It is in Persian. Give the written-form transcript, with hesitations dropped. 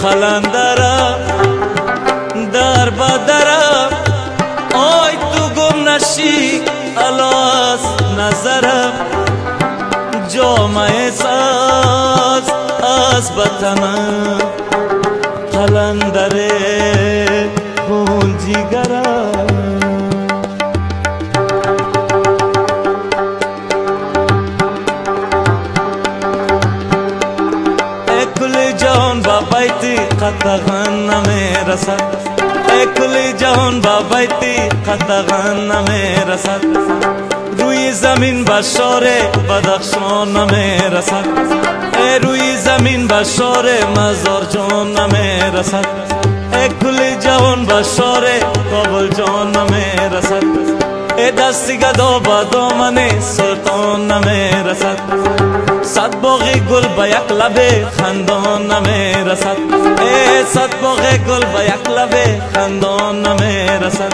قلندره در بدره آی تو گم نشی الاس نظرم جامعه ساز از بطنم قلندره خون جیگرم کل جهان با بیتی قطغن نمیرسد کل جهان با بیتی قطغن نمیرسد روی زمین بشار بدخشان نمیرسد روی زمین بشار مزار جان نمیرسد کل جهان بشار کابل جان نمیرسد دستی گدا با دامن سلطان نمیرسد صد باغ گل با یک لب خندان نمیرسد صد باغ گل با یک لب خندان نمیرسد